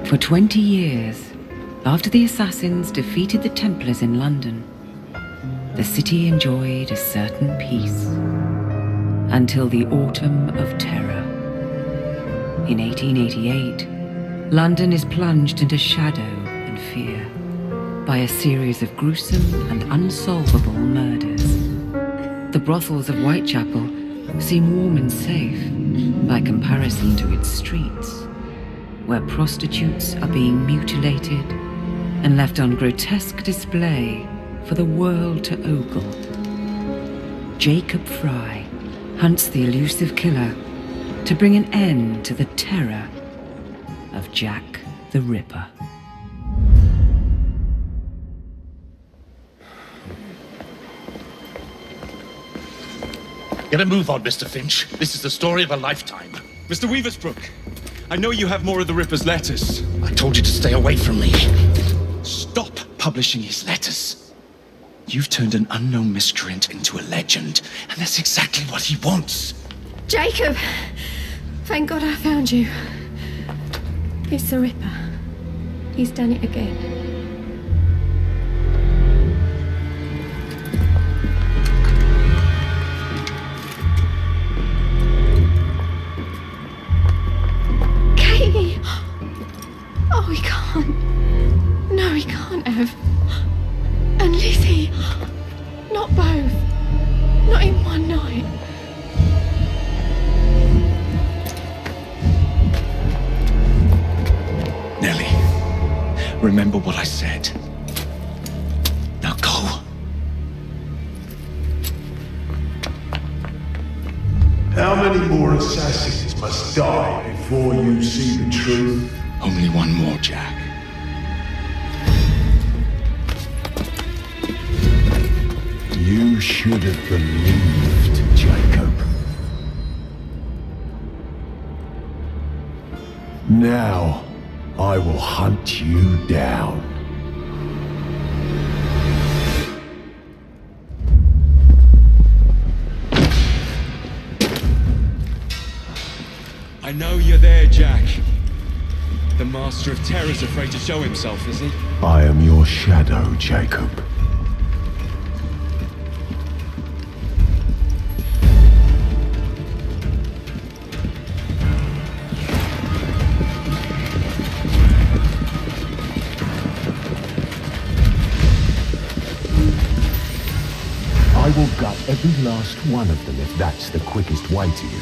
For 20 years, after the assassins defeated the Templars in London, the city enjoyed a certain peace. Until the Autumn of Terror. In 1888, London is plunged into shadow and fear by a series of gruesome and unsolvable murders. The brothels of Whitechapel seem warm and safe by comparison to its streets, where prostitutes are being mutilated and left on grotesque display for the world to ogle. Jacob Fry hunts the elusive killer to bring an end to the terror of Jack the Ripper. Get a move on, Mr. Finch. This is the story of a lifetime. Mr. Weaversbrook, I know you have more of the Ripper's letters. I told you to stay away from me. Stop publishing his letters. You've turned an unknown miscreant into a legend, and that's exactly what he wants. Jacob! Thank God I found you. It's the Ripper. He's done it again. Katie! Oh, he can't. No, he can't have. And Lizzie. Not both. Not in one night. Nellie, remember what I said. Now go. How many more assassins must die before you see the truth? Only one more, Jack. You should have believed, Jacob. Now, I will hunt you down. I know you're there, Jack. The Master of Terror's afraid to show himself, is he? I am your shadow, Jacob. I will gut every last one of them if that's the quickest way to you.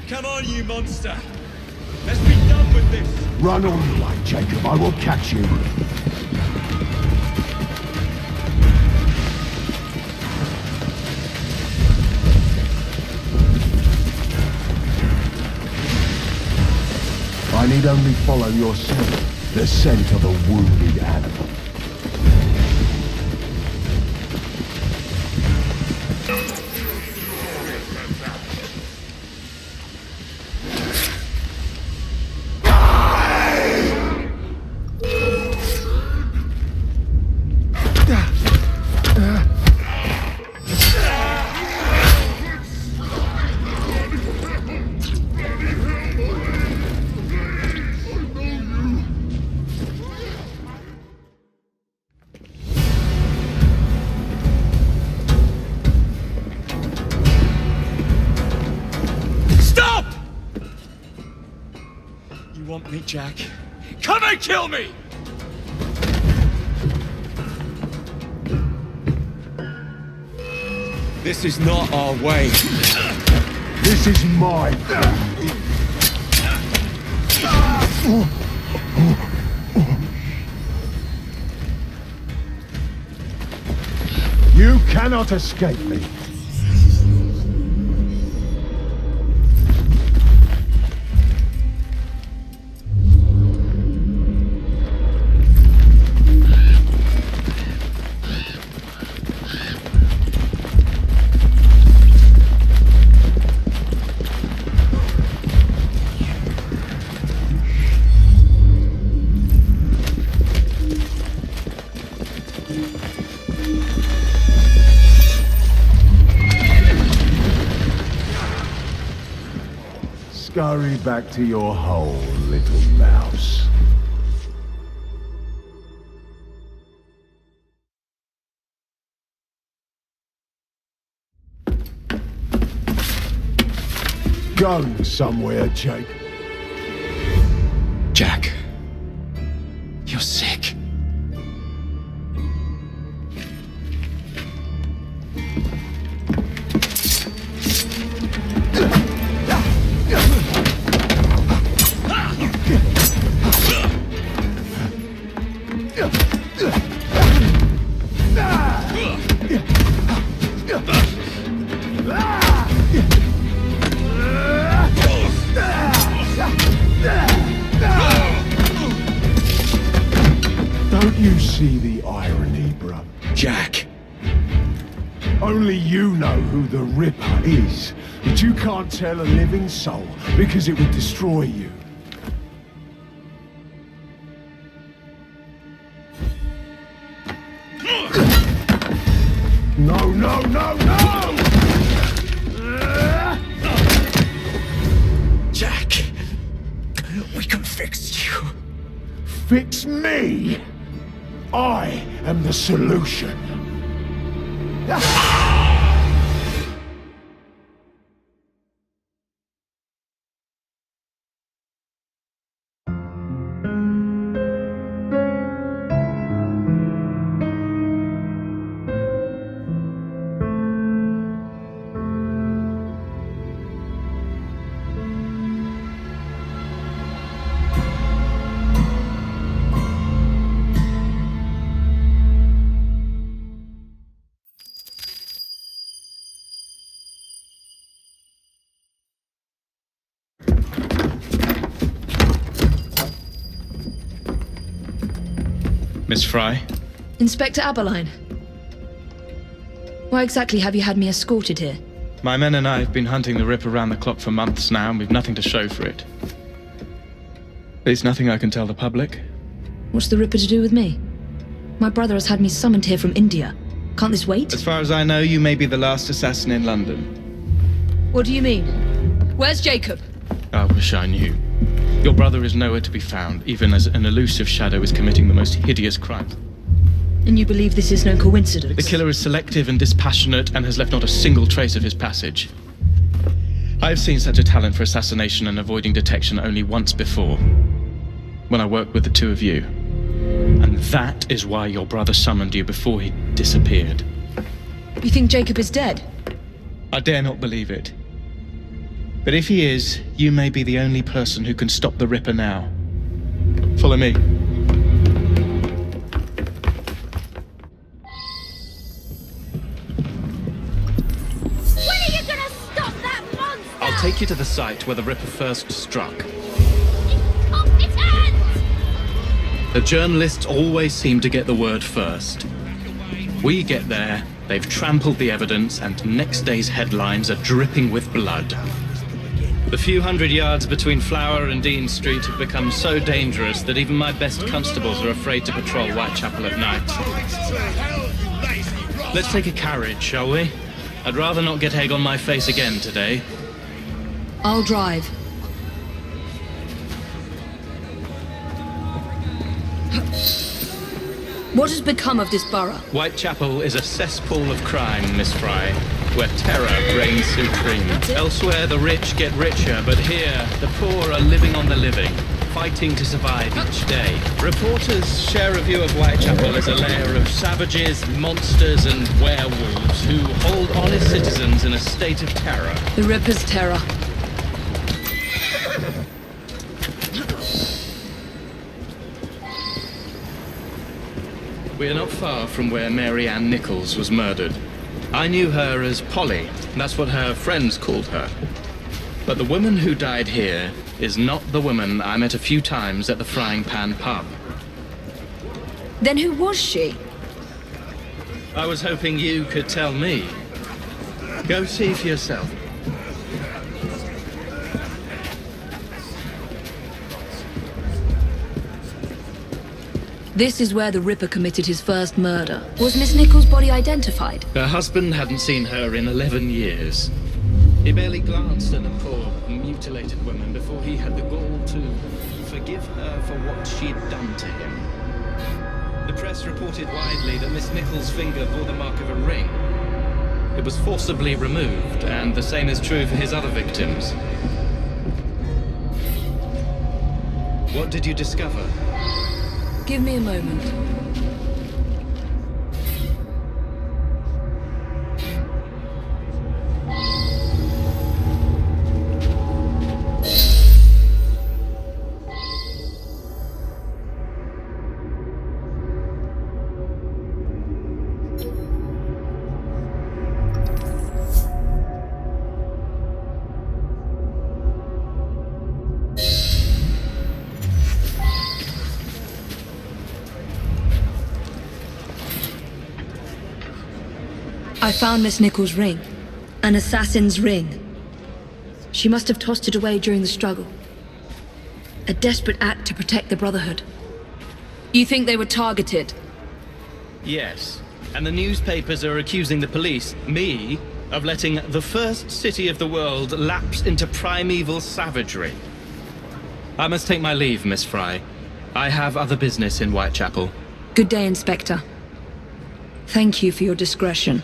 Come on, you monster! Let's be done with this! Run all you like, Jacob. I will catch you. I need only follow your scent, the scent of a wounded animal. You want me, Jack? Come and kill me! This is not our way. This is my cannot escape me. Scurry back to your hole, little mouse. Going somewhere, Jake. Jack, you're sick. Don't you see the irony, bruh? Jack. Only you know who the Ripper is, but you can't tell a living soul because it would destroy you. No, no, no, no! Jack, we can fix you. Fix me? I am the solution. Miss Fry? Inspector Aberline. Why exactly have you had me escorted here? My men and I have been hunting the Ripper around the clock for months now, and we've nothing to show for it. There's nothing I can tell the public. What's the Ripper to do with me? My brother has had me summoned here from India. Can't this wait? As far as I know, you may be the last assassin in London. What do you mean? Where's Jacob? I wish I knew. Your brother is nowhere to be found, even as an elusive shadow is committing the most hideous crimes. And you believe this is no coincidence? The killer is selective and dispassionate and has left not a single trace of his passage. I have seen such a talent for assassination and avoiding detection only once before, when I worked with the two of you. And that is why your brother summoned you before he disappeared. You think Jacob is dead? I dare not believe it. But if he is, you may be the only person who can stop the Ripper now. Follow me. When are you gonna stop that monster? I'll take you to the site where the Ripper first struck. It's off its hands! The journalists always seem to get the word first. We get there, they've trampled the evidence, and next day's headlines are dripping with blood. The few hundred yards between Flower and Dean Street have become so dangerous that even my best constables are afraid to patrol Whitechapel at night. Let's take a carriage, shall we? I'd rather not get egg on my face again today. I'll drive. What has become of this borough? Whitechapel is a cesspool of crime, Miss Fry, where terror reigns supreme. Elsewhere, the rich get richer, but here, the poor are living on the living, fighting to survive each day. Reporters share a view of Whitechapel as a lair of savages, monsters, and werewolves who hold honest citizens in a state of terror. The Ripper's terror. We are not far from where Mary Ann Nichols was murdered. I knew her as Polly. That's what her friends called her. But the woman who died here is not the woman I met a few times at the Frying Pan pub. Then who was she? I was hoping you could tell me. Go see for yourself. This is where the Ripper committed his first murder. Was Miss Nichols' body identified? Her husband hadn't seen her in 11 years. He barely glanced at the poor, mutilated woman before he had the gall to forgive her for what she'd done to him. The press reported widely that Miss Nichols' finger bore the mark of a ring. It was forcibly removed, and the same is true for his other victims. What did you discover? Give me a moment. I found Miss Nichols' ring. An assassin's ring. She must have tossed it away during the struggle. A desperate act to protect the Brotherhood. You think they were targeted? Yes. And the newspapers are accusing the police, me, of letting the first city of the world lapse into primeval savagery. I must take my leave, Miss Fry. I have other business in Whitechapel. Good day, Inspector. Thank you for your discretion.